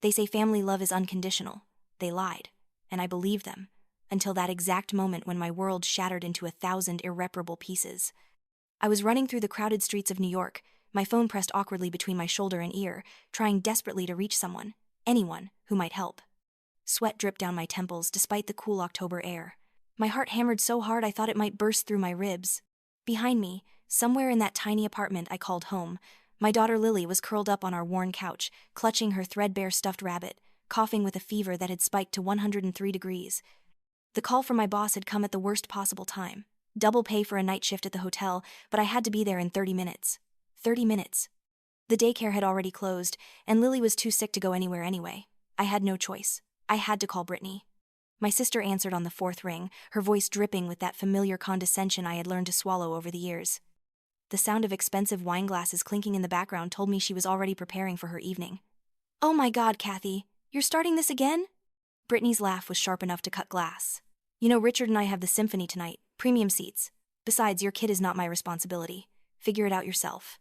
They say family love is unconditional. They lied, and I believed them, until that exact moment when my world shattered into 1,000 irreparable pieces. I was running through the crowded streets of New York, my phone pressed awkwardly between my shoulder and ear, trying desperately to reach someone, anyone, who might help. Sweat dripped down my temples despite the cool October air. My heart hammered so hard I thought it might burst through my ribs. Behind me, somewhere in that tiny apartment I called home, my daughter Lily was curled up on our worn couch, clutching her threadbare stuffed rabbit, coughing with a fever that had spiked to 103 degrees. The call from my boss had come at the worst possible time. Double pay for a night shift at the hotel, but I had to be there in 30 minutes. 30 minutes. The daycare had already closed, and Lily was too sick to go anywhere anyway. I had no choice. I had to call Brittany. My sister answered on the fourth ring, her voice dripping with that familiar condescension I had learned to swallow over the years. The sound of expensive wine glasses clinking in the background told me she was already preparing for her evening. "Oh my God, Kathy, you're starting this again?" Brittany's laugh was sharp enough to cut glass. "You know, Richard and I have the symphony tonight, premium seats. Besides, your kid is not my responsibility. Figure it out yourself."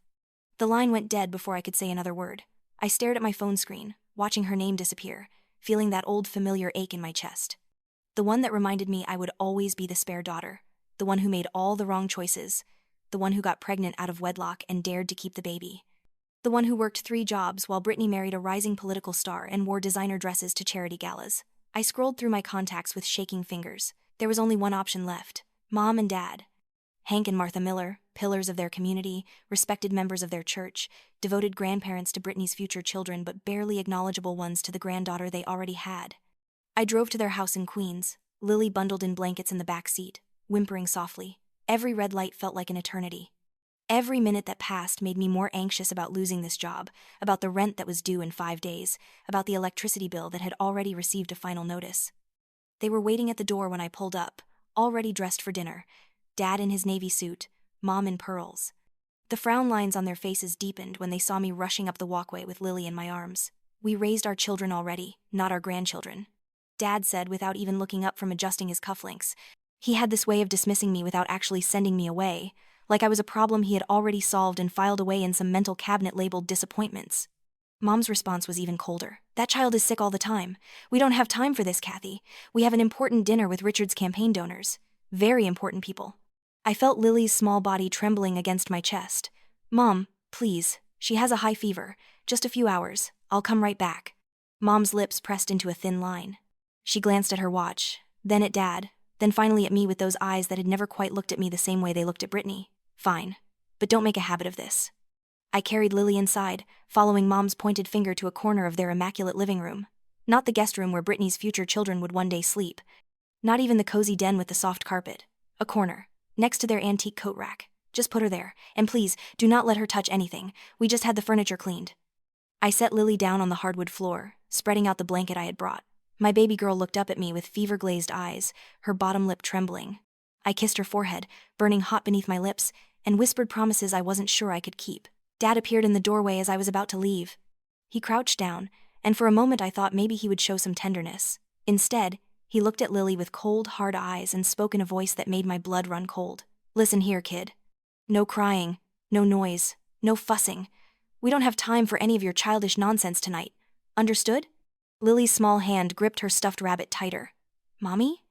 The line went dead before I could say another word. I stared at my phone screen, watching her name disappear, feeling that old familiar ache in my chest. The one that reminded me I would always be the spare daughter, the one who made all the wrong choices, the one who got pregnant out of wedlock and dared to keep the baby. The one who worked 3 jobs while Brittany married a rising political star and wore designer dresses to charity galas. I scrolled through my contacts with shaking fingers. There was only one option left: Mom and Dad. Hank and Martha Miller, pillars of their community, respected members of their church, devoted grandparents to Brittany's future children but barely acknowledgeable ones to the granddaughter they already had. I drove to their house in Queens, Lily bundled in blankets in the back seat, whimpering softly. Every red light felt like an eternity. Every minute that passed made me more anxious about losing this job, about the rent that was due in 5 days, about the electricity bill that had already received a final notice. They were waiting at the door when I pulled up, already dressed for dinner, Dad in his navy suit, Mom in pearls. The frown lines on their faces deepened when they saw me rushing up the walkway with Lily in my arms. "We raised our children already, not our grandchildren," Dad said without even looking up from adjusting his cufflinks. He had this way of dismissing me without actually sending me away, like I was a problem he had already solved and filed away in some mental cabinet labeled disappointments. Mom's response was even colder. "That child is sick all the time. We don't have time for this, Kathy. We have an important dinner with Richard's campaign donors. Very important people." I felt Lily's small body trembling against my chest. "Mom, please, she has a high fever. Just a few hours. I'll come right back." Mom's lips pressed into a thin line. She glanced at her watch, then at Dad, then finally at me with those eyes that had never quite looked at me the same way they looked at Brittany. "Fine. But don't make a habit of this." I carried Lily inside, following Mom's pointed finger to a corner of their immaculate living room. Not the guest room where Brittany's future children would one day sleep. Not even the cozy den with the soft carpet. A corner, next to their antique coat rack. "Just put her there, and please, do not let her touch anything. We just had the furniture cleaned." I set Lily down on the hardwood floor, spreading out the blanket I had brought. My baby girl looked up at me with fever-glazed eyes, her bottom lip trembling. I kissed her forehead, burning hot beneath my lips, and whispered promises I wasn't sure I could keep. Dad appeared in the doorway as I was about to leave. He crouched down, and for a moment I thought maybe he would show some tenderness. Instead, he looked at Lily with cold, hard eyes and spoke in a voice that made my blood run cold. "Listen here, kid. No crying, no noise, no fussing. We don't have time for any of your childish nonsense tonight. Understood?" Lily's small hand gripped her stuffed rabbit tighter. "Mommy?"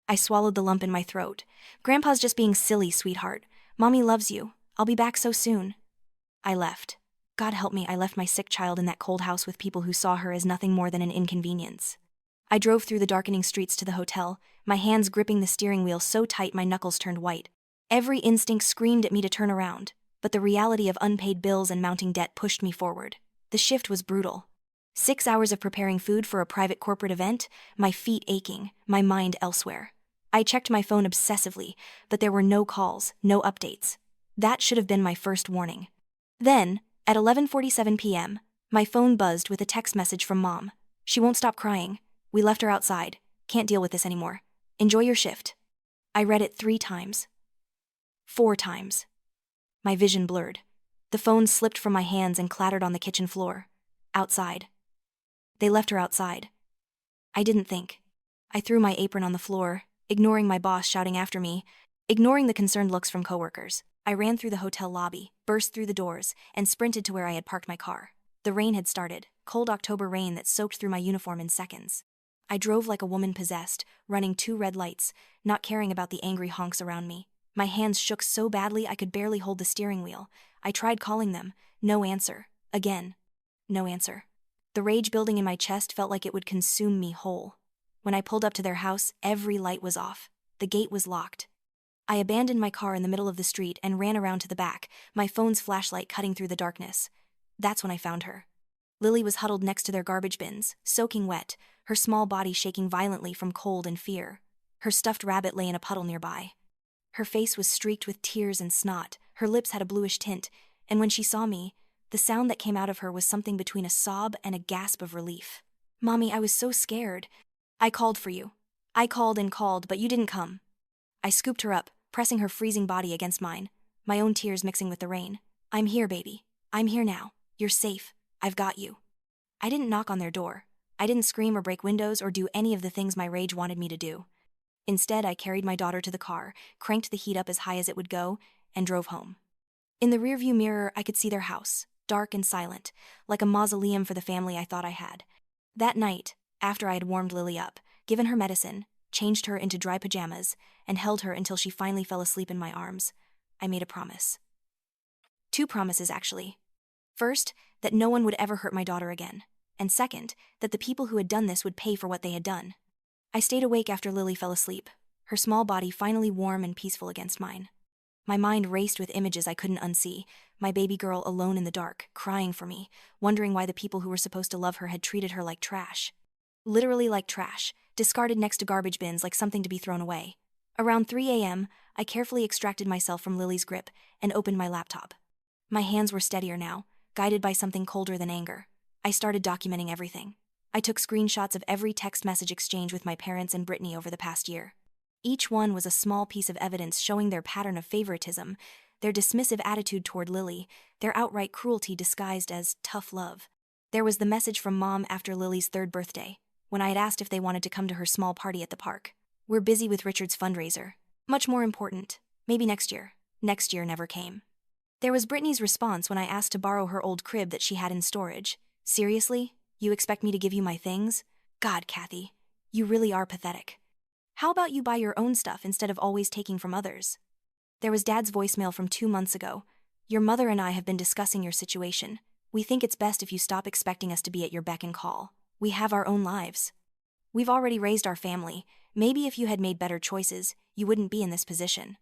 I swallowed the lump in my throat. "Grandpa's just being silly, sweetheart. Mommy loves you. I'll be back so soon." I left. God help me, I left my sick child in that cold house with people who saw her as nothing more than an inconvenience. I drove through the darkening streets to the hotel, my hands gripping the steering wheel so tight my knuckles turned white. Every instinct screamed at me to turn around, but the reality of unpaid bills and mounting debt pushed me forward. The shift was brutal. 6 hours of preparing food for a private corporate event, my feet aching, my mind elsewhere. I checked my phone obsessively, but there were no calls, no updates. That should have been my first warning. Then, at 11:47 p.m., my phone buzzed with a text message from Mom. "She won't stop crying. We left her outside. Can't deal with this anymore. Enjoy your shift." I read it 3 times. 4 times. My vision blurred. The phone slipped from my hands and clattered on the kitchen floor. Outside. They left her outside. I didn't think. I threw my apron on the floor, ignoring my boss shouting after me, ignoring the concerned looks from coworkers. I ran through the hotel lobby, burst through the doors, and sprinted to where I had parked my car. The rain had started, cold October rain that soaked through my uniform in seconds. I drove like a woman possessed, running 2 red lights, not caring about the angry honks around me. My hands shook so badly I could barely hold the steering wheel. I tried calling them. No answer. Again. No answer. The rage building in my chest felt like it would consume me whole. When I pulled up to their house, every light was off. The gate was locked. I abandoned my car in the middle of the street and ran around to the back, my phone's flashlight cutting through the darkness. That's when I found her. Lily was huddled next to their garbage bins, soaking wet, her small body shaking violently from cold and fear. Her stuffed rabbit lay in a puddle nearby. Her face was streaked with tears and snot, her lips had a bluish tint, and when she saw me, the sound that came out of her was something between a sob and a gasp of relief. "Mommy, I was so scared. I called for you. I called and called, but you didn't come." I scooped her up, pressing her freezing body against mine, my own tears mixing with the rain. "I'm here, baby. I'm here now. You're safe. I've got you." I didn't knock on their door. I didn't scream or break windows or do any of the things my rage wanted me to do. Instead, I carried my daughter to the car, cranked the heat up as high as it would go, and drove home. In the rearview mirror, I could see their house, dark and silent, like a mausoleum for the family I thought I had. That night, after I had warmed Lily up, given her medicine, changed her into dry pajamas, and held her until she finally fell asleep in my arms, I made a promise. 2 promises, actually. First, that no one would ever hurt my daughter again, and second, that the people who had done this would pay for what they had done. I stayed awake after Lily fell asleep, her small body finally warm and peaceful against mine. My mind raced with images I couldn't unsee, my baby girl alone in the dark, crying for me, wondering why the people who were supposed to love her had treated her like trash. Literally like trash, discarded next to garbage bins like something to be thrown away. Around 3 a.m., I carefully extracted myself from Lily's grip and opened my laptop. My hands were steadier now, guided by something colder than anger. I started documenting everything. I took screenshots of every text message exchange with my parents and Brittany over the past year. Each one was a small piece of evidence showing their pattern of favoritism, their dismissive attitude toward Lily, their outright cruelty disguised as tough love. There was the message from Mom after Lily's 3rd birthday, when I had asked if they wanted to come to her small party at the park. "We're busy with Richard's fundraiser. Much more important. Maybe next year." Next year never came. There was Brittany's response when I asked to borrow her old crib that she had in storage. "Seriously? You expect me to give you my things? God, Kathy, you really are pathetic. How about you buy your own stuff instead of always taking from others?" There was Dad's voicemail from 2 months ago. "Your mother and I have been discussing your situation. We think it's best if you stop expecting us to be at your beck and call. We have our own lives. We've already raised our family. Maybe if you had made better choices, you wouldn't be in this position."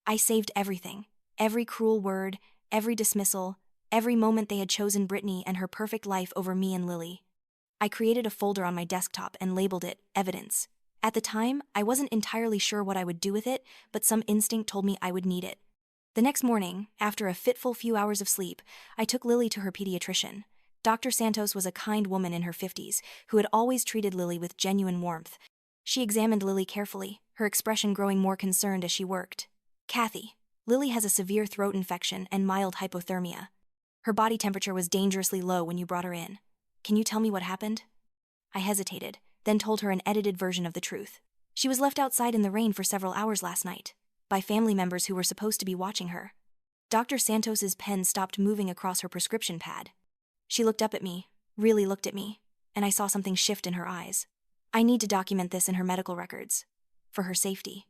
I saved everything. Every cruel word, every dismissal, every moment they had chosen Brittany and her perfect life over me and Lily. I created a folder on my desktop and labeled it Evidence. At the time, I wasn't entirely sure what I would do with it, but some instinct told me I would need it. The next morning, after a fitful few hours of sleep, I took Lily to her pediatrician. Dr. Santos was a kind woman in her 50s who had always treated Lily with genuine warmth. She examined Lily carefully, her expression growing more concerned as she worked. "Kathy, Lily has a severe throat infection and mild hypothermia. Her body temperature was dangerously low when you brought her in. Can you tell me what happened?" I hesitated, then told her an edited version of the truth. "She was left outside in the rain for several hours last night, by family members who were supposed to be watching her." Dr. Santos's pen stopped moving across her prescription pad. She looked up at me, really looked at me, and I saw something shift in her eyes. "I need to document this in her medical records. For her safety."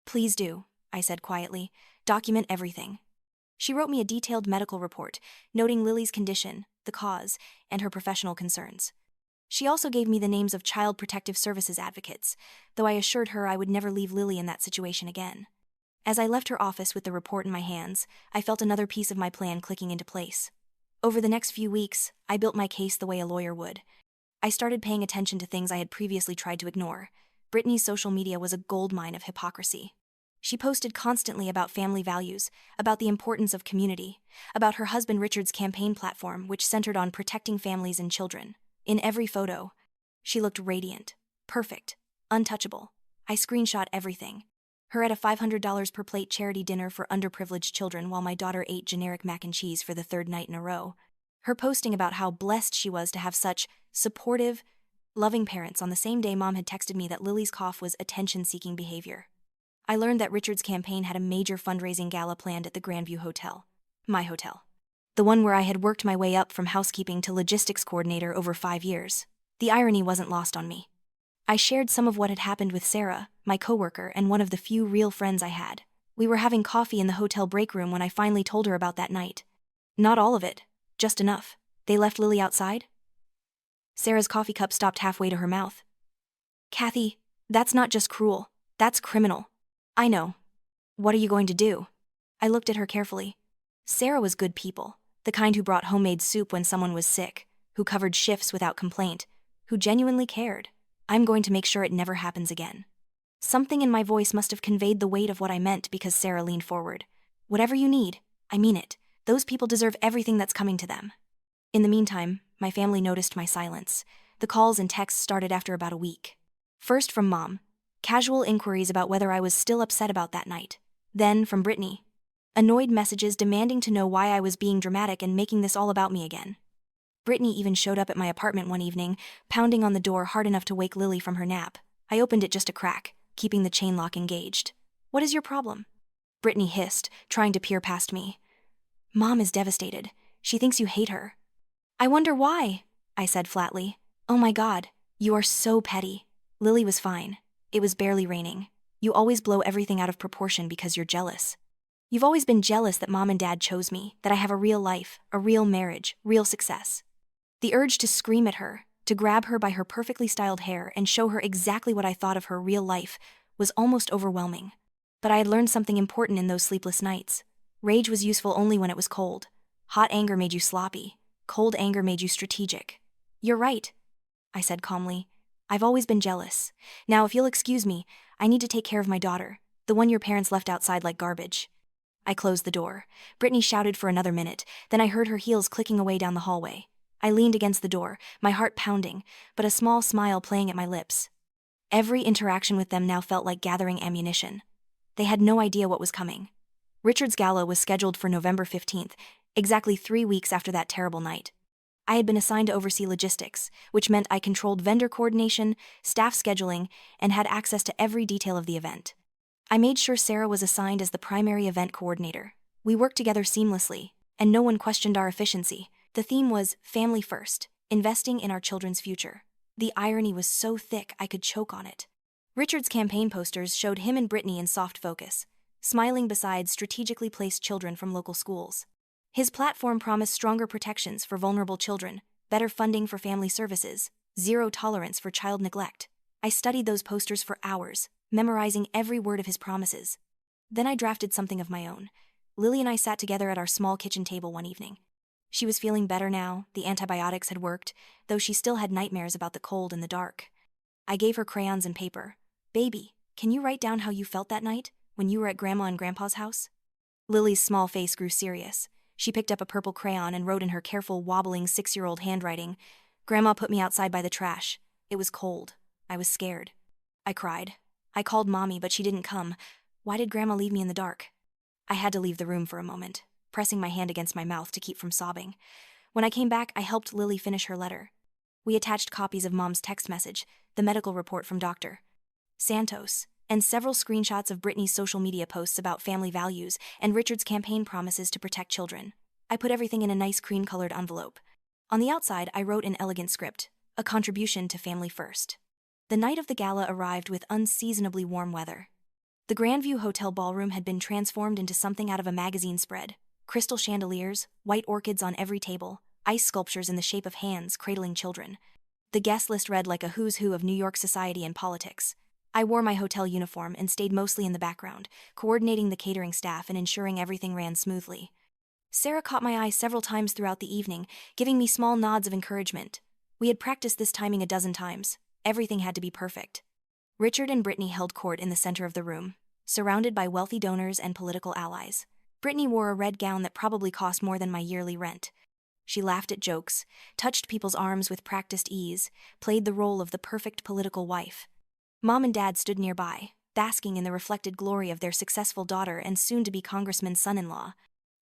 "Please do," I said quietly. "Document everything." She wrote me a detailed medical report, noting Lily's condition, the cause, and her professional concerns. She also gave me the names of Child Protective Services advocates, though I assured her I would never leave Lily in that situation again. As I left her office with the report in my hands, I felt another piece of my plan clicking into place. Over the next few weeks, I built my case the way a lawyer would. I started paying attention to things I had previously tried to ignore. Brittany's social media was a goldmine of hypocrisy. She posted constantly about family values, about the importance of community, about her husband Richard's campaign platform, which centered on protecting families and children. In every photo, she looked radiant, perfect, untouchable. I screenshot everything. Her at a $500 per plate charity dinner for underprivileged children while my daughter ate generic mac and cheese for the 3rd night in a row. Her posting about how blessed she was to have such supportive, loving parents on the same day Mom had texted me that Lily's cough was attention-seeking behavior. I learned that Richard's campaign had a major fundraising gala planned at the Grandview Hotel. My hotel. The one where I had worked my way up from housekeeping to logistics coordinator over 5 years. The irony wasn't lost on me. I shared some of what had happened with Sarah, my coworker, and one of the few real friends I had. We were having coffee in the hotel break room when I finally told her about that night. Not all of it, just enough. They left Lily outside? Sarah's coffee cup stopped halfway to her mouth. Kathy, that's not just cruel, that's criminal. I know. What are you going to do? I looked at her carefully. Sarah was good people, the kind who brought homemade soup when someone was sick, who covered shifts without complaint, who genuinely cared. I'm going to make sure it never happens again. Something in my voice must have conveyed the weight of what I meant because Sarah leaned forward. Whatever you need, I mean it. Those people deserve everything that's coming to them. In the meantime, my family noticed my silence. The calls and texts started after about a week. First from Mom, casual inquiries about whether I was still upset about that night. Then from Brittany, annoyed messages demanding to know why I was being dramatic and making this all about me again. Brittany even showed up at my apartment one evening, pounding on the door hard enough to wake Lily from her nap. I opened it just a crack, keeping the chain lock engaged. What is your problem? Brittany hissed, trying to peer past me. Mom is devastated. She thinks you hate her. I wonder why, I said flatly. Oh my God, you are so petty. Lily was fine. It was barely raining. You always blow everything out of proportion because you're jealous. You've always been jealous that Mom and Dad chose me, that I have a real life, a real marriage, real success. The urge to scream at her, to grab her by her perfectly styled hair and show her exactly what I thought of her real life, was almost overwhelming. But I had learned something important in those sleepless nights. Rage was useful only when it was cold. Hot anger made you sloppy. Cold anger made you strategic. You're right, I said calmly. I've always been jealous. Now, if you'll excuse me, I need to take care of my daughter, the one your parents left outside like garbage. I closed the door. Brittany shouted for another minute, then I heard her heels clicking away down the hallway. I leaned against the door, my heart pounding, but a small smile playing at my lips. Every interaction with them now felt like gathering ammunition. They had no idea what was coming. Richard's gala was scheduled for November 15th, exactly 3 weeks after that terrible night. I had been assigned to oversee logistics, which meant I controlled vendor coordination, staff scheduling, and had access to every detail of the event. I made sure Sarah was assigned as the primary event coordinator. We worked together seamlessly, and no one questioned our efficiency. The theme was Family First, investing in our children's future. The irony was so thick I could choke on it. Richard's campaign posters showed him and Brittany in soft focus, smiling beside strategically placed children from local schools. His platform promised stronger protections for vulnerable children, better funding for family services, zero tolerance for child neglect. I studied those posters for hours, memorizing every word of his promises. Then I drafted something of my own. Lily and I sat together at our small kitchen table one evening. She was feeling better now, the antibiotics had worked, though she still had nightmares about the cold and the dark. I gave her crayons and paper. Baby, can you write down how you felt that night, when you were at Grandma and Grandpa's house? Lily's small face grew serious. She picked up a purple crayon and wrote in her careful, wobbling 6-year-old handwriting, Grandma put me outside by the trash. It was cold. I was scared. I cried. I called Mommy, but she didn't come. Why did Grandma leave me in the dark? I had to leave the room for a moment, pressing my hand against my mouth to keep from sobbing. When I came back, I helped Lily finish her letter. We attached copies of Mom's text message, the medical report from Dr. Santos, and several screenshots of Brittany's social media posts about family values and Richard's campaign promises to protect children. I put everything in a nice cream-colored envelope. On the outside, I wrote in elegant script, a contribution to Family First. The night of the gala arrived with unseasonably warm weather. The Grandview Hotel ballroom had been transformed into something out of a magazine spread. Crystal chandeliers, white orchids on every table, ice sculptures in the shape of hands cradling children. The guest list read like a who's who of New York society and politics. I wore my hotel uniform and stayed mostly in the background, coordinating the catering staff and ensuring everything ran smoothly. Sarah caught my eye several times throughout the evening, giving me small nods of encouragement. We had practiced this timing a dozen times. Everything had to be perfect. Richard and Brittany held court in the center of the room, surrounded by wealthy donors and political allies. Brittany wore a red gown that probably cost more than my yearly rent. She laughed at jokes, touched people's arms with practiced ease, played the role of the perfect political wife. Mom and Dad stood nearby, basking in the reflected glory of their successful daughter and soon-to-be congressman's son-in-law.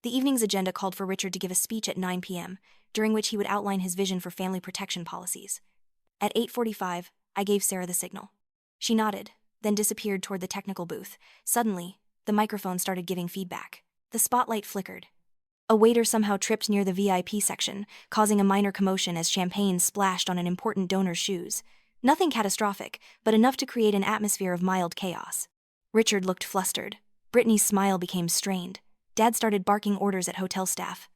The evening's agenda called for Richard to give a speech at 9 p.m., during which he would outline his vision for family protection policies. At 8:45, I gave Sarah the signal. She nodded, then disappeared toward the technical booth. Suddenly, the microphone started giving feedback. The spotlight flickered. A waiter somehow tripped near the VIP section, causing a minor commotion as champagne splashed on an important donor's shoes. Nothing catastrophic, but enough to create an atmosphere of mild chaos. Richard looked flustered. Brittany's smile became strained. Dad started barking orders at hotel staff.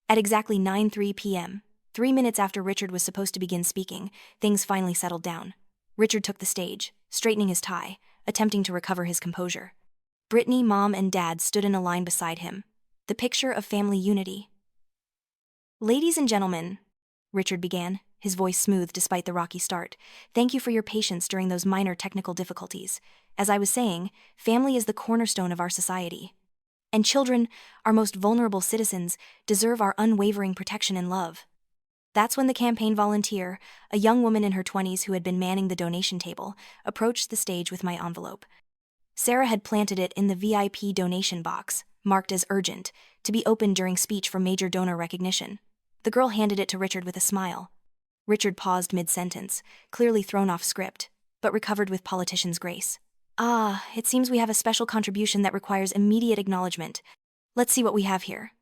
At exactly 9:03 p.m., 3 minutes after Richard was supposed to begin speaking, things finally settled down. Richard took the stage, straightening his tie, attempting to recover his composure. Brittany, Mom, and Dad stood in a line beside him. The picture of family unity. "Ladies and gentlemen," Richard began, his voice smooth despite the rocky start, "thank you for your patience during those minor technical difficulties. As I was saying, family is the cornerstone of our society. And children, our most vulnerable citizens, deserve our unwavering protection and love." That's when the campaign volunteer, a young woman in her 20s who had been manning the donation table, approached the stage with my envelope. Sarah had planted it in the VIP donation box, marked as urgent, to be opened during speech for major donor recognition. The girl handed it to Richard with a smile. Richard paused mid-sentence, clearly thrown off script, but recovered with politician's grace. "Ah, it seems we have a special contribution that requires immediate acknowledgement. Let's see what we have here."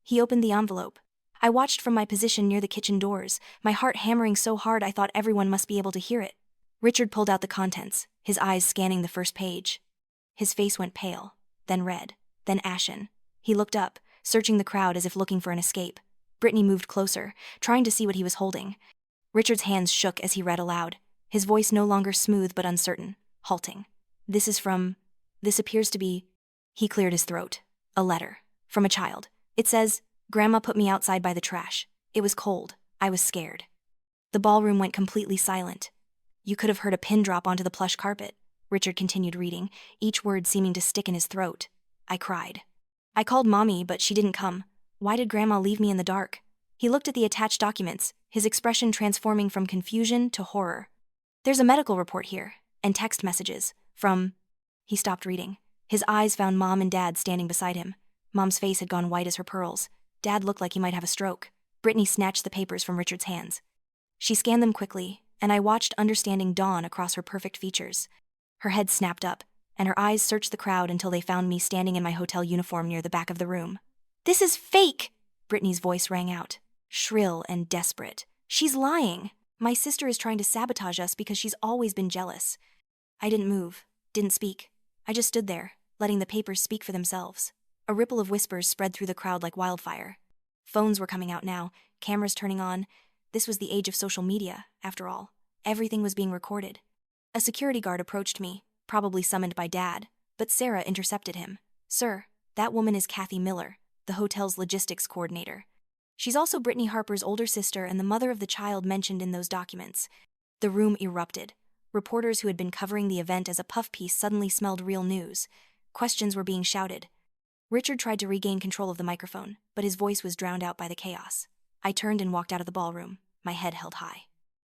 He opened the envelope. I watched from my position near the kitchen doors, my heart hammering so hard I thought everyone must be able to hear it. Richard pulled out the contents, his eyes scanning the first page. His face went pale, then red, then ashen. He looked up, searching the crowd as if looking for an escape. Brittany moved closer, trying to see what he was holding. Richard's hands shook as he read aloud, his voice no longer smooth but uncertain, halting. This appears to be," he cleared his throat, "a letter. From a child. It says, 'Grandma put me outside by the trash. It was cold. I was scared.'" The ballroom went completely silent. You could have heard a pin drop onto the plush carpet. Richard continued reading, each word seeming to stick in his throat. "I cried. I called Mommy, but she didn't come. Why did Grandma leave me in the dark?" He looked at the attached documents, his expression transforming from confusion to horror. "There's a medical report here, and text messages, from..." He stopped reading. His eyes found Mom and Dad standing beside him. Mom's face had gone white as her pearls. Dad looked like he might have a stroke. Brittany snatched the papers from Richard's hands. She scanned them quickly, and I watched understanding dawn across her perfect features. Her head snapped up, and her eyes searched the crowd until they found me standing in my hotel uniform near the back of the room. "This is fake!" Brittany's voice rang out, shrill and desperate. "She's lying. My sister is trying to sabotage us because she's always been jealous." I didn't move, didn't speak. I just stood there, letting the papers speak for themselves. A ripple of whispers spread through the crowd like wildfire. Phones were coming out now, cameras turning on. This was the age of social media, after all. Everything was being recorded. A security guard approached me, probably summoned by Dad, but Sarah intercepted him. "Sir, that woman is Kathy Miller, the hotel's logistics coordinator. She's also Brittany Harper's older sister and the mother of the child mentioned in those documents." The room erupted. Reporters who had been covering the event as a puff piece suddenly smelled real news. Questions were being shouted. Richard tried to regain control of the microphone, but his voice was drowned out by the chaos. I turned and walked out of the ballroom, my head held high.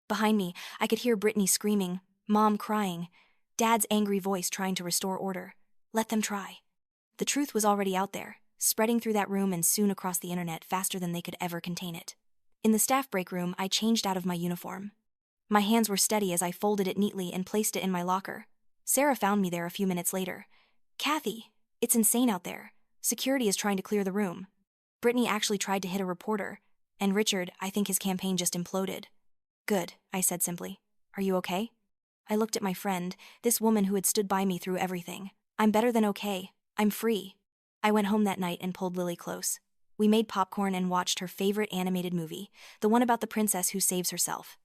Behind me, I could hear Brittany screaming, Mom crying, Dad's angry voice trying to restore order. Let them try. The truth was already out there, spreading through that room and soon across the internet faster than they could ever contain it. In the staff break room, I changed out of my uniform. My hands were steady as I folded it neatly and placed it in my locker. Sarah found me there a few minutes later. "Kathy, it's insane out there. Security is trying to clear the room. Brittany actually tried to hit a reporter. And Richard, I think his campaign just imploded." "Good," I said simply. "Are you okay?" I looked at my friend, this woman who had stood by me through everything. "I'm better than okay. I'm free." I went home that night and pulled Lily close. We made popcorn and watched her favorite animated movie, the one about the princess who saves herself.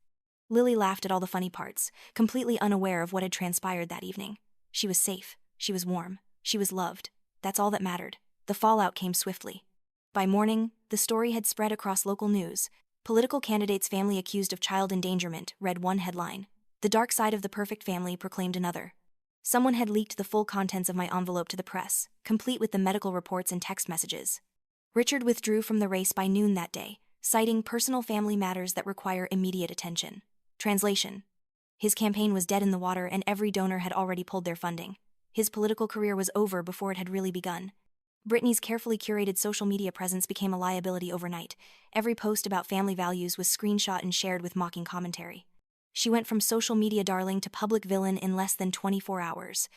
Lily laughed at all the funny parts, completely unaware of what had transpired that evening. She was safe, she was warm, she was loved. That's all that mattered. The fallout came swiftly. By morning, the story had spread across local news. Political candidate's family accused of child endangerment read one headline. The dark side of the perfect family proclaimed another. Someone had leaked the full contents of my envelope to the press, complete with the medical reports and text messages. Richard withdrew from the race by noon that day, citing personal family matters that require immediate attention. Translation: his campaign was dead in the water and every donor had already pulled their funding. His political career was over before it had really begun. Brittany's carefully curated social media presence became a liability overnight. Every post about family values was screenshot and shared with mocking commentary. She went from social media darling to public villain in less than 24 hours.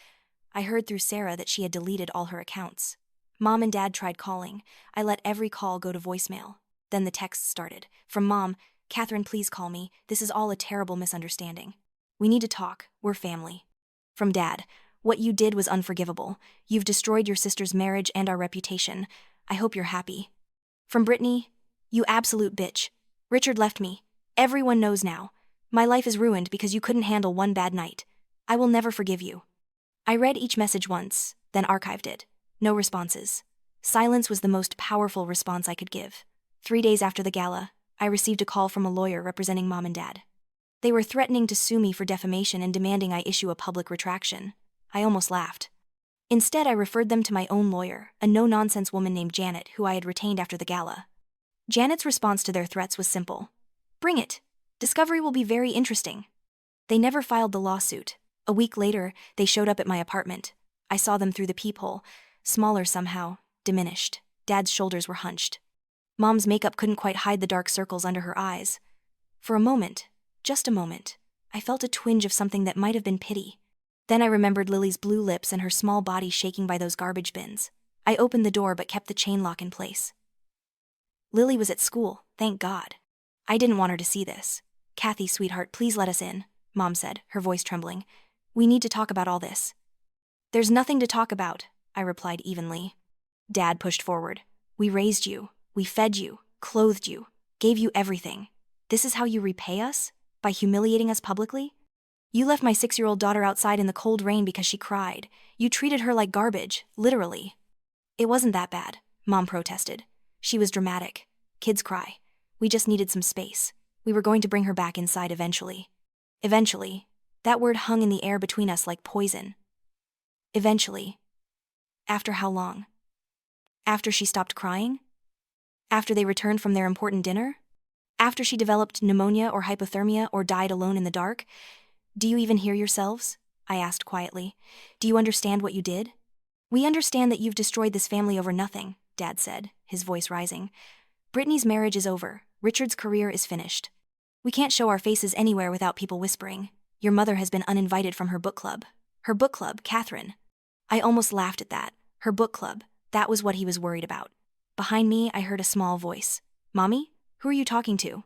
I heard through Sarah that she had deleted all her accounts. Mom and Dad tried calling. I let every call go to voicemail. Then the texts started. From Mom, "Catherine, please call me. This is all a terrible misunderstanding. We need to talk. We're family." From Dad, "What you did was unforgivable. You've destroyed your sister's marriage and our reputation. I hope you're happy." From Brittany, "You absolute bitch. Richard left me. Everyone knows now. My life is ruined because you couldn't handle one bad night. I will never forgive you." I read each message once, then archived it. No responses. Silence was the most powerful response I could give. 3 days after the gala, I received a call from a lawyer representing Mom and Dad. They were threatening to sue me for defamation and demanding I issue a public retraction. I almost laughed. Instead, I referred them to my own lawyer, a no-nonsense woman named Janet, who I had retained after the gala. Janet's response to their threats was simple. "Bring it. Discovery will be very interesting." They never filed the lawsuit. A week later, they showed up at my apartment. I saw them through the peephole, smaller somehow, diminished. Dad's shoulders were hunched. Mom's makeup couldn't quite hide the dark circles under her eyes. For a moment, just a moment, I felt a twinge of something that might have been pity. Then I remembered Lily's blue lips and her small body shaking by those garbage bins. I opened the door but kept the chain lock in place. Lily was at school, thank God. I didn't want her to see this. "Kathy, sweetheart, please let us in," Mom said, her voice trembling. "We need to talk about all this." "There's nothing to talk about," I replied evenly. Dad pushed forward. "We raised you. We fed you, clothed you, gave you everything. This is how you repay us? By humiliating us publicly? You left my 6-year-old daughter outside in the cold rain because she cried. You treated her like garbage, literally." "It wasn't that bad," Mom protested. "She was dramatic. Kids cry. We just needed some space. We were going to bring her back inside eventually." Eventually. That word hung in the air between us like poison. Eventually. After how long? After she stopped crying? After they returned from their important dinner? After she developed pneumonia or hypothermia or died alone in the dark? "Do you even hear yourselves?" I asked quietly. "Do you understand what you did?" "We understand that you've destroyed this family over nothing," Dad said, his voice rising. "Brittany's marriage is over. Richard's career is finished. We can't show our faces anywhere without people whispering. Your mother has been uninvited from her book club." Her book club, Catherine. I almost laughed at that. Her book club. That was what he was worried about. Behind me, I heard a small voice. "Mommy? Who are you talking to?"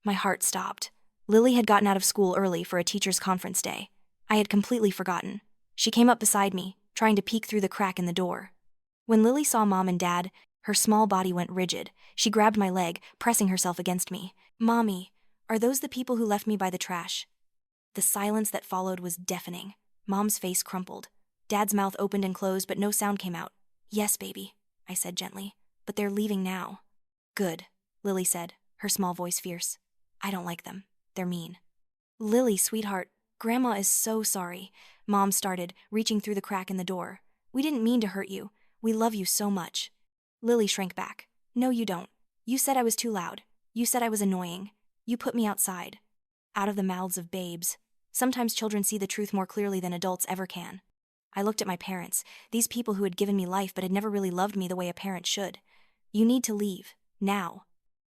My heart stopped. Lily had gotten out of school early for a teacher's conference day. I had completely forgotten. She came up beside me, trying to peek through the crack in the door. When Lily saw Mom and Dad, her small body went rigid. She grabbed my leg, pressing herself against me. "Mommy, are those the people who left me by the trash?" The silence that followed was deafening. Mom's face crumpled. Dad's mouth opened and closed, but no sound came out. "Yes, baby," I said gently. "But they're leaving now." "Good," Lily said, her small voice fierce. "I don't like them. They're mean." "Lily, sweetheart, Grandma is so sorry," Mom started, reaching through the crack in the door. "We didn't mean to hurt you. We love you so much." Lily shrank back. "No, you don't. You said I was too loud. You said I was annoying. You put me outside." Out of the mouths of babes. Sometimes children see the truth more clearly than adults ever can. I looked at my parents, these people who had given me life but had never really loved me the way a parent should. "You need to leave. Now."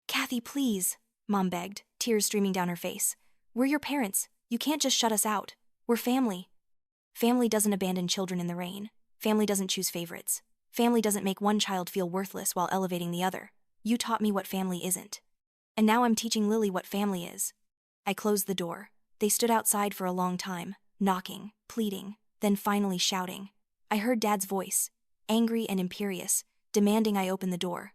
"Kathy, please," Mom begged, tears streaming down her face. "We're your parents. You can't just shut us out. We're family." Family doesn't abandon children in the rain. Family doesn't choose favorites. Family doesn't make one child feel worthless while elevating the other. You taught me what family isn't. And now I'm teaching Lily what family is. I closed the door. They stood outside for a long time, knocking, pleading, then finally shouting. I heard Dad's voice, angry and imperious, demanding I open the door.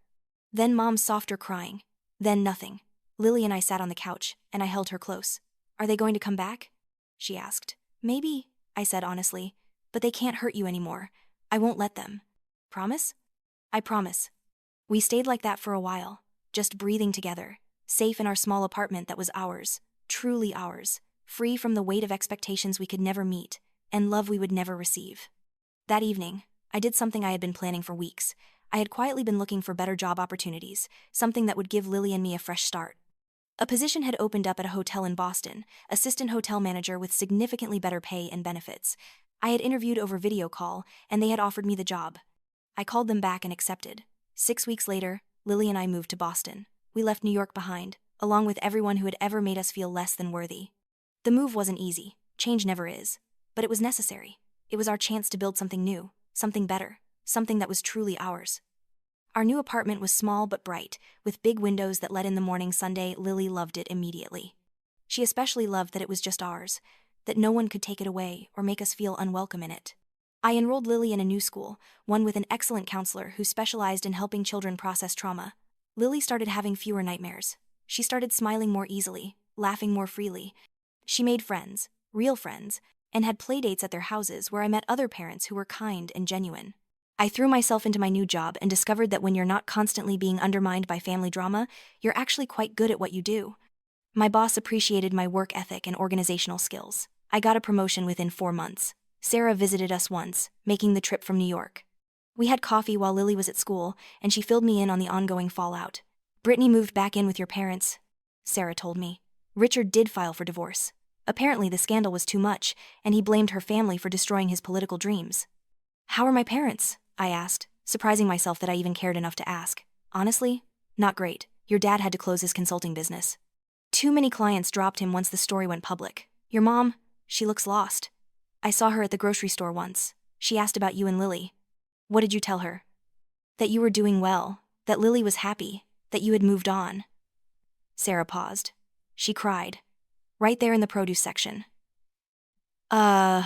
Then Mom's softer crying. Then nothing. Lily and I sat on the couch, and I held her close. "Are they going to come back?" she asked. "Maybe," I said honestly, "but they can't hurt you anymore. I won't let them." "Promise?" "I promise." We stayed like that for a while, just breathing together, safe in our small apartment that was ours, truly ours, free from the weight of expectations we could never meet, and love we would never receive. That evening, I did something I had been planning for weeks. I had quietly been looking for better job opportunities, something that would give Lily and me a fresh start. A position had opened up at a hotel in Boston, assistant hotel manager with significantly better pay and benefits. I had interviewed over video call, and they had offered me the job. I called them back and accepted. 6 weeks later, Lily and I moved to Boston. We left New York behind, along with everyone who had ever made us feel less than worthy. The move wasn't easy, change never is, but it was necessary. It was our chance to build something new, something better, something that was truly ours. Our new apartment was small but bright, with big windows that let in the morning Sunday. Lily loved it immediately. She especially loved that it was just ours, that no one could take it away or make us feel unwelcome in it. I enrolled Lily in a new school, one with an excellent counselor who specialized in helping children process trauma. Lily started having fewer nightmares. She started smiling more easily, laughing more freely. She made friends, real friends, and had playdates at their houses where I met other parents who were kind and genuine. I threw myself into my new job and discovered that when you're not constantly being undermined by family drama, you're actually quite good at what you do. My boss appreciated my work ethic and organizational skills. I got a promotion within 4 months. Sarah visited us once, making the trip from New York. We had coffee while Lily was at school, and she filled me in on the ongoing fallout. Brittany moved back in with your parents, Sarah told me. Richard did file for divorce. Apparently the scandal was too much, and he blamed her family for destroying his political dreams. How are my parents? I asked, surprising myself that I even cared enough to ask. Honestly, not great. Your dad had to close his consulting business. Too many clients dropped him once the story went public. Your mom, she looks lost. I saw her at the grocery store once. She asked about you and Lily. What did you tell her? That you were doing well, that Lily was happy, that you had moved on. Sarah paused. She cried. Right there in the produce section. I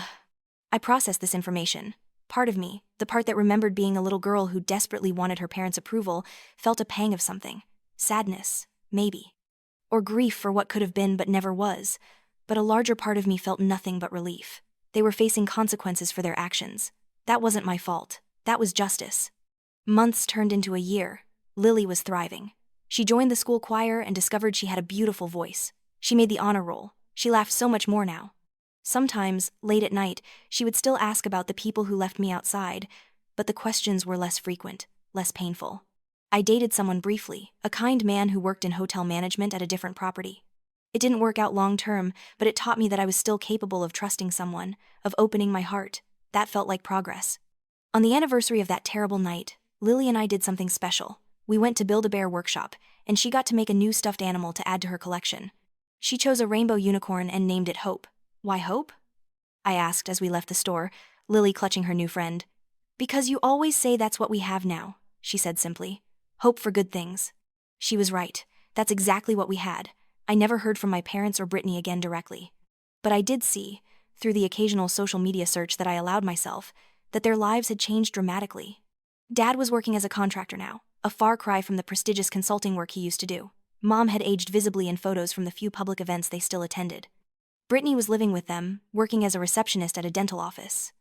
processed this information. Part of me, the part that remembered being a little girl who desperately wanted her parents' approval, felt a pang of something. Sadness, maybe. Or grief for what could have been but never was. But a larger part of me felt nothing but relief. They were facing consequences for their actions. That wasn't my fault. That was justice. Months turned into a year. Lily was thriving. She joined the school choir and discovered she had a beautiful voice. She made the honor roll. She laughed so much more now. Sometimes, late at night, she would still ask about the people who left me outside, but the questions were less frequent, less painful. I dated someone briefly, a kind man who worked in hotel management at a different property. It didn't work out long term, but it taught me that I was still capable of trusting someone, of opening my heart. That felt like progress. On the anniversary of that terrible night, Lily and I did something special. We went to Build-A-Bear workshop, and she got to make a new stuffed animal to add to her collection. She chose a rainbow unicorn and named it Hope. Why Hope? I asked as we left the store, Lily clutching her new friend. Because you always say that's what we have now, she said simply. Hope for good things. She was right. That's exactly what we had. I never heard from my parents or Brittany again directly. But I did see, through the occasional social media search that I allowed myself, that their lives had changed dramatically. Dad was working as a contractor now, a far cry from the prestigious consulting work he used to do. Mom had aged visibly in photos from the few public events they still attended. Brittany was living with them, working as a receptionist at a dental office.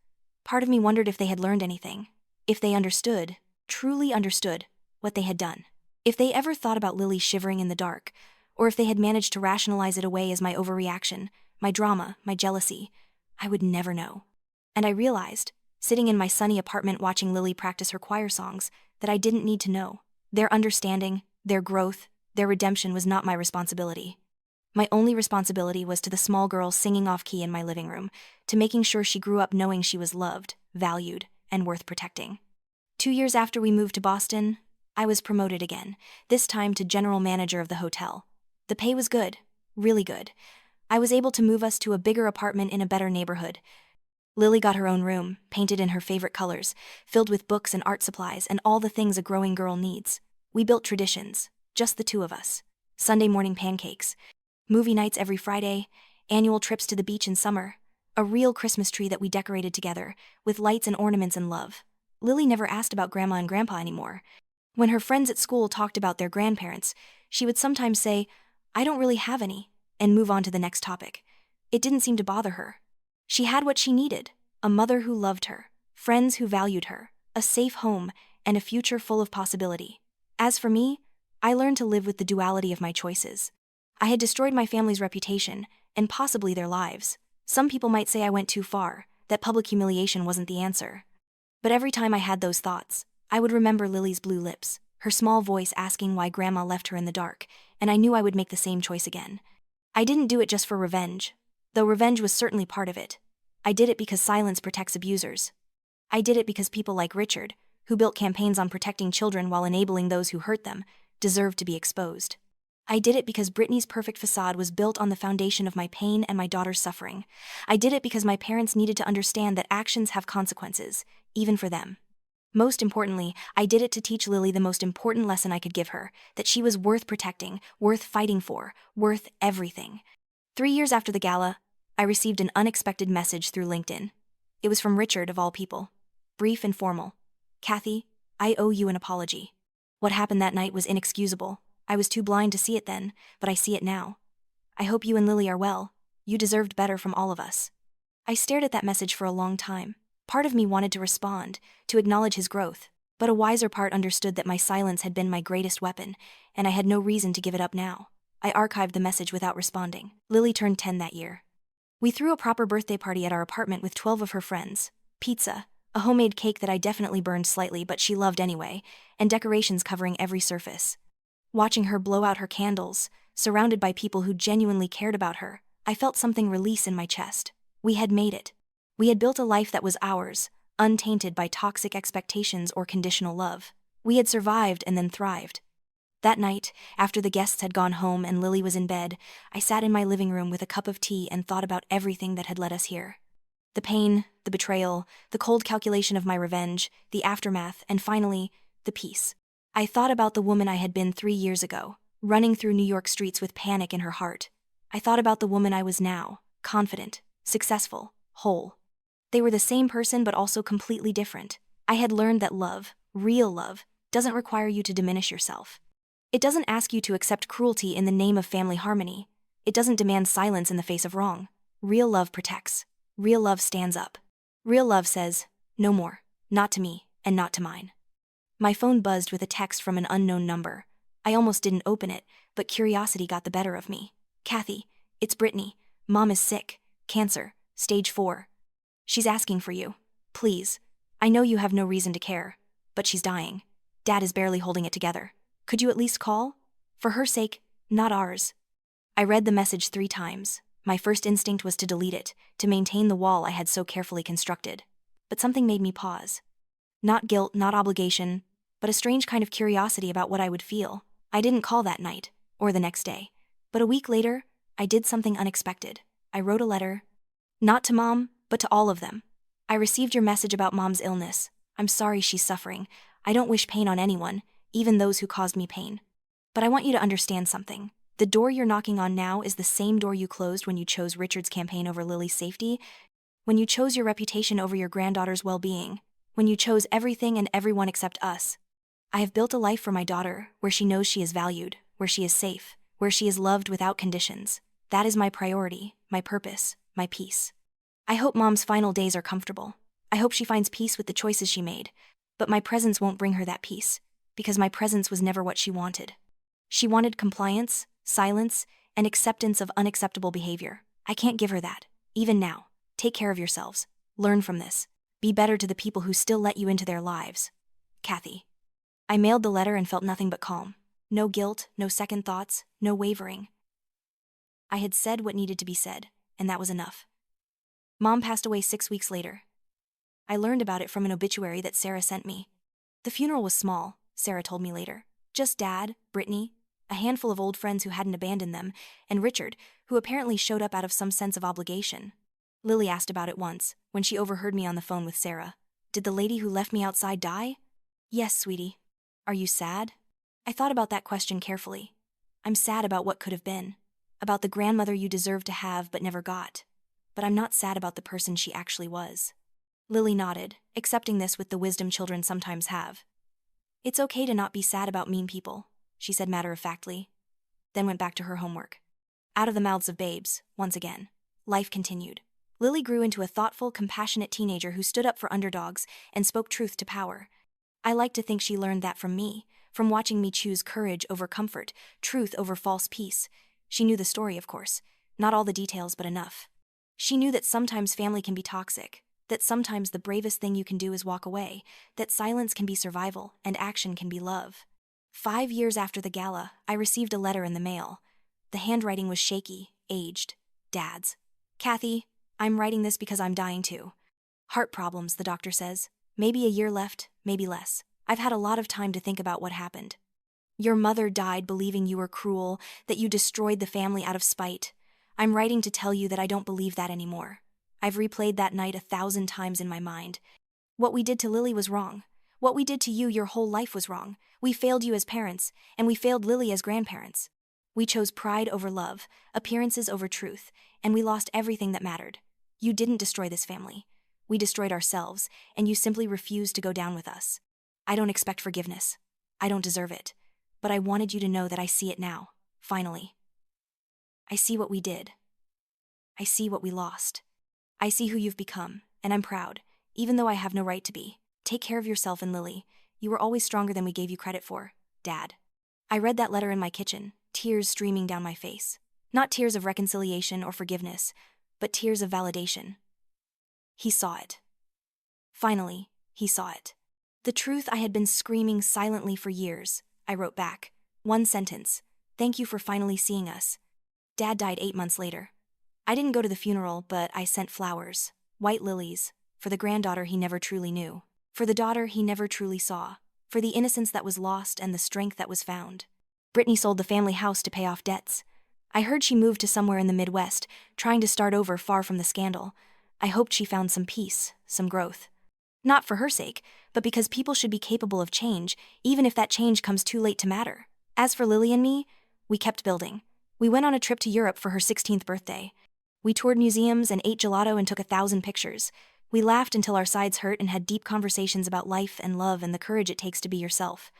Part of me wondered if they had learned anything. If they understood, truly understood, what they had done. If they ever thought about Lily shivering in the dark, or if they had managed to rationalize it away as my overreaction, my drama, my jealousy. I would never know. And I realized, sitting in my sunny apartment watching Lily practice her choir songs, that I didn't need to know. Their understanding, their growth, their redemption was not my responsibility. My only responsibility was to the small girl singing off-key in my living room, to making sure she grew up knowing she was loved, valued, and worth protecting. 2 years after we moved to Boston, I was promoted again, this time to general manager of the hotel. The pay was good, really good. I was able to move us to a bigger apartment in a better neighborhood. Lily got her own room, painted in her favorite colors, filled with books and art supplies and all the things a growing girl needs. We built traditions, just the two of us. Sunday morning pancakes, movie nights every Friday, annual trips to the beach in summer, a real Christmas tree that we decorated together, with lights and ornaments and love. Lily never asked about Grandma and Grandpa anymore. When her friends at school talked about their grandparents, she would sometimes say, "I don't really have any," and move on to the next topic. It didn't seem to bother her. She had what she needed, a mother who loved her, friends who valued her, a safe home, and a future full of possibility. As for me, I learned to live with the duality of my choices. I had destroyed my family's reputation, and possibly their lives. Some people might say I went too far, that public humiliation wasn't the answer. But every time I had those thoughts, I would remember Lily's blue lips, her small voice asking why Grandma left her in the dark, and I knew I would make the same choice again. I didn't do it just for revenge, though revenge was certainly part of it. I did it because silence protects abusers. I did it because people like Richard, who built campaigns on protecting children while enabling those who hurt them, deserved to be exposed. I did it because Brittany's perfect facade was built on the foundation of my pain and my daughter's suffering. I did it because my parents needed to understand that actions have consequences, even for them. Most importantly, I did it to teach Lily the most important lesson I could give her, that she was worth protecting, worth fighting for, worth everything. 3 years after the gala, I received an unexpected message through LinkedIn. It was from Richard, of all people. Brief and formal. Kathy, I owe you an apology. What happened that night was inexcusable. I was too blind to see it then, but I see it now. I hope you and Lily are well. You deserved better from all of us. I stared at that message for a long time. Part of me wanted to respond, to acknowledge his growth, but a wiser part understood that my silence had been my greatest weapon, and I had no reason to give it up now. I archived the message without responding. Lily turned 10 that year. We threw a proper birthday party at our apartment with 12 of her friends. Pizza, a homemade cake that I definitely burned slightly but she loved anyway, and decorations covering every surface. Watching her blow out her candles, surrounded by people who genuinely cared about her, I felt something release in my chest. We had made it. We had built a life that was ours, untainted by toxic expectations or conditional love. We had survived and then thrived. That night, after the guests had gone home and Lily was in bed, I sat in my living room with a cup of tea and thought about everything that had led us here. The pain, the betrayal, the cold calculation of my revenge, the aftermath, and finally, the peace. I thought about the woman I had been 3 years ago, running through New York streets with panic in her heart. I thought about the woman I was now, confident, successful, whole. They were the same person but also completely different. I had learned that love, real love, doesn't require you to diminish yourself. It doesn't ask you to accept cruelty in the name of family harmony. It doesn't demand silence in the face of wrong. Real love protects. Real love stands up. Real love says, no more, not to me, and not to mine. My phone buzzed with a text from an unknown number. I almost didn't open it, but curiosity got the better of me. Kathy, it's Brittany. Mom is sick. Cancer, stage 4. She's asking for you. Please. I know you have no reason to care, but she's dying. Dad is barely holding it together. Could you at least call? For her sake, not ours. I read the message 3 times. My first instinct was to delete it, to maintain the wall I had so carefully constructed. But something made me pause. Not guilt, not obligation, but a strange kind of curiosity about what I would feel. I didn't call that night, or the next day. But a week later, I did something unexpected. I wrote a letter. Not to Mom, but to all of them. I received your message about Mom's illness. I'm sorry she's suffering. I don't wish pain on anyone, even those who caused me pain. But I want you to understand something. The door you're knocking on now is the same door you closed when you chose Richard's campaign over Lily's safety, when you chose your reputation over your granddaughter's well-being, when you chose everything and everyone except us. I have built a life for my daughter where she knows she is valued, where she is safe, where she is loved without conditions. That is my priority, my purpose, my peace. I hope Mom's final days are comfortable. I hope she finds peace with the choices she made, but my presence won't bring her that peace, because my presence was never what she wanted. She wanted compliance, silence, and acceptance of unacceptable behavior. I can't give her that, even now. Take care of yourselves. Learn from this. Be better to the people who still let you into their lives. Kathy. I mailed the letter and felt nothing but calm. No guilt, no second thoughts, no wavering. I had said what needed to be said, and that was enough. Mom passed away 6 weeks later. I learned about it from an obituary that Sarah sent me. The funeral was small, Sarah told me later. Just Dad, Brittany, a handful of old friends who hadn't abandoned them, and Richard, who apparently showed up out of some sense of obligation. Lily asked about it once, when she overheard me on the phone with Sarah. Did the lady who left me outside die? Yes, sweetie. Are you sad? I thought about that question carefully. I'm sad about what could have been, about the grandmother you deserved to have but never got. But I'm not sad about the person she actually was. Lily nodded, accepting this with the wisdom children sometimes have. It's okay to not be sad about mean people, she said matter-of-factly, then went back to her homework. Out of the mouths of babes, once again. Life continued. Lily grew into a thoughtful, compassionate teenager who stood up for underdogs and spoke truth to power. I like to think she learned that from me, from watching me choose courage over comfort, truth over false peace. She knew the story, of course, not all the details but enough. She knew that sometimes family can be toxic, that sometimes the bravest thing you can do is walk away, that silence can be survival and action can be love. 5 years after the gala, I received a letter in the mail. The handwriting was shaky, aged. Dad's. Kathy, I'm writing this because I'm dying too. Heart problems, the doctor says. Maybe a year left, maybe less. I've had a lot of time to think about what happened. Your mother died believing you were cruel, that you destroyed the family out of spite. I'm writing to tell you that I don't believe that anymore. I've replayed that night 1,000 times in my mind. What we did to Lily was wrong. What we did to you your whole life was wrong. We failed you as parents, and we failed Lily as grandparents. We chose pride over love, appearances over truth, and we lost everything that mattered. You didn't destroy this family. We destroyed ourselves, and you simply refused to go down with us. I don't expect forgiveness. I don't deserve it. But I wanted you to know that I see it now, finally. I see what we did. I see what we lost. I see who you've become, and I'm proud, even though I have no right to be. Take care of yourself and Lily. You were always stronger than we gave you credit for, Dad. I read that letter in my kitchen, tears streaming down my face. Not tears of reconciliation or forgiveness, but tears of validation. He saw it. Finally, he saw it. The truth I had been screaming silently for years. I wrote back. One sentence. Thank you for finally seeing us. Dad died 8 months later. I didn't go to the funeral, but I sent flowers, white lilies, for the granddaughter he never truly knew, for the daughter he never truly saw, for the innocence that was lost and the strength that was found. Brittany sold the family house to pay off debts. I heard she moved to somewhere in the Midwest, trying to start over far from the scandal. I hoped she found some peace, some growth. Not for her sake, but because people should be capable of change, even if that change comes too late to matter. As for Lily and me, we kept building. We went on a trip to Europe for her 16th birthday. We toured museums and ate gelato and took 1,000 pictures. We laughed until our sides hurt and had deep conversations about life and love and the courage it takes to be yourself.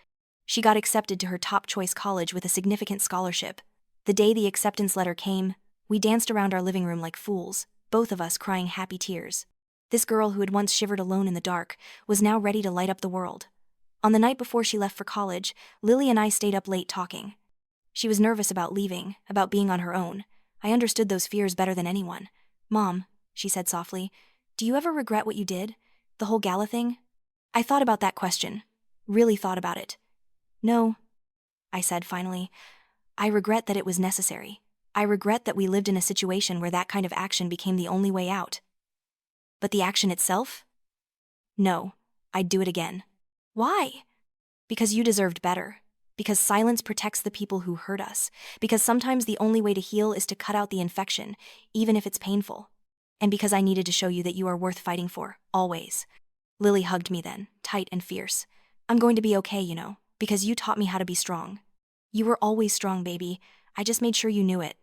She got accepted to her top choice college with a significant scholarship. The day the acceptance letter came, we danced around our living room like fools, both of us crying happy tears. This girl who had once shivered alone in the dark was now ready to light up the world. On the night before she left for college, Lily and I stayed up late talking. She was nervous about leaving, about being on her own. I understood those fears better than anyone. Mom, she said softly, do you ever regret what you did? The whole gala thing? I thought about that question. Really thought about it. No, I said finally. I regret that it was necessary. I regret that we lived in a situation where that kind of action became the only way out. But the action itself? No, I'd do it again. Why? Because you deserved better. Because silence protects the people who hurt us. Because sometimes the only way to heal is to cut out the infection, even if it's painful. And because I needed to show you that you are worth fighting for, always. Lily hugged me then, tight and fierce. I'm going to be okay, you know, because you taught me how to be strong. You were always strong, baby. I just made sure you knew it.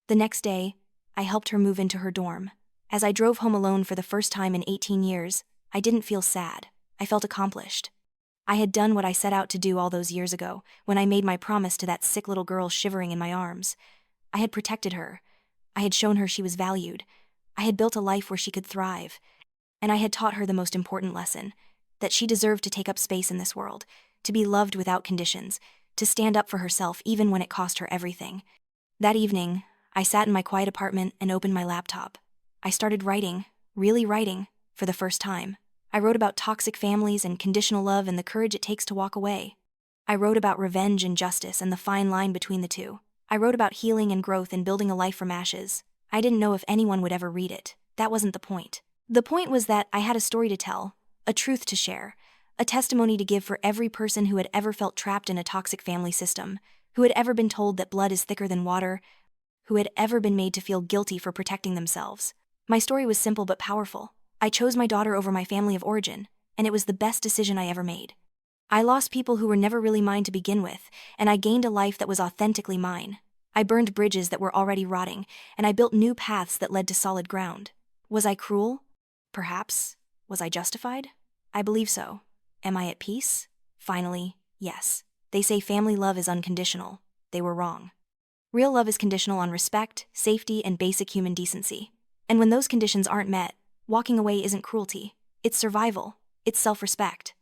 The next day, I helped her move into her dorm. As I drove home alone for the first time in 18 years, I didn't feel sad. I felt accomplished. I had done what I set out to do all those years ago, when I made my promise to that sick little girl shivering in my arms. I had protected her. I had shown her she was valued. I had built a life where she could thrive. And I had taught her the most important lesson, that she deserved to take up space in this world, to be loved without conditions, to stand up for herself even when it cost her everything. That evening, I sat in my quiet apartment and opened my laptop. I started writing, really writing, for the first time. I wrote about toxic families and conditional love and the courage it takes to walk away. I wrote about revenge and justice and the fine line between the two. I wrote about healing and growth and building a life from ashes. I didn't know if anyone would ever read it. That wasn't the point. The point was that I had a story to tell, a truth to share, a testimony to give for every person who had ever felt trapped in a toxic family system, who had ever been told that blood is thicker than water, who had ever been made to feel guilty for protecting themselves. My story was simple but powerful. I chose my daughter over my family of origin, and it was the best decision I ever made. I lost people who were never really mine to begin with, and I gained a life that was authentically mine. I burned bridges that were already rotting, and I built new paths that led to solid ground. Was I cruel? Perhaps. Was I justified? I believe so. Am I at peace? Finally, yes. They say family love is unconditional. They were wrong. Real love is conditional on respect, safety, and basic human decency. And when those conditions aren't met, walking away isn't cruelty. It's survival. It's self-respect.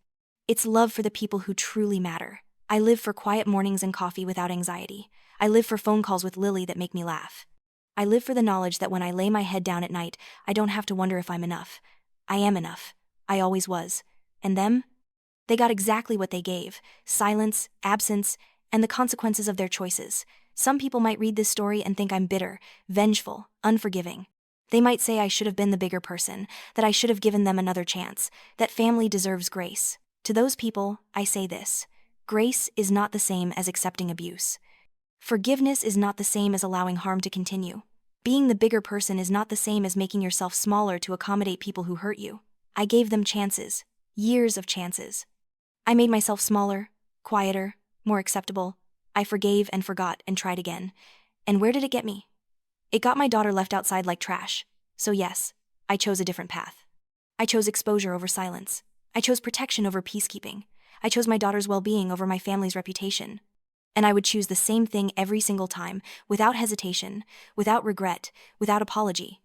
It's love for the people who truly matter. I live for quiet mornings and coffee without anxiety. I live for phone calls with Lily that make me laugh. I live for the knowledge that when I lay my head down at night, I don't have to wonder if I'm enough. I am enough. I always was. And them? They got exactly what they gave: silence, absence, and the consequences of their choices. Some people might read this story and think I'm bitter, vengeful, unforgiving. They might say I should have been the bigger person, that I should have given them another chance, that family deserves grace. To those people, I say this: grace is not the same as accepting abuse. Forgiveness is not the same as allowing harm to continue. Being the bigger person is not the same as making yourself smaller to accommodate people who hurt you. I gave them chances, years of chances. I made myself smaller, quieter, more acceptable. I forgave and forgot and tried again. And where did it get me? It got my daughter left outside like trash. So yes, I chose a different path. I chose exposure over silence. I chose protection over peacekeeping. I chose my daughter's well-being over my family's reputation. And I would choose the same thing every single time, without hesitation, without regret, without apology.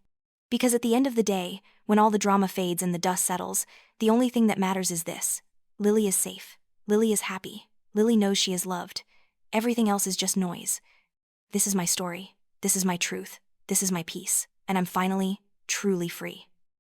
Because at the end of the day, when all the drama fades and the dust settles, the only thing that matters is this. Lily is safe. Lily is happy. Lily knows she is loved. Everything else is just noise. This is my story. This is my truth. This is my peace. And I'm finally, truly free.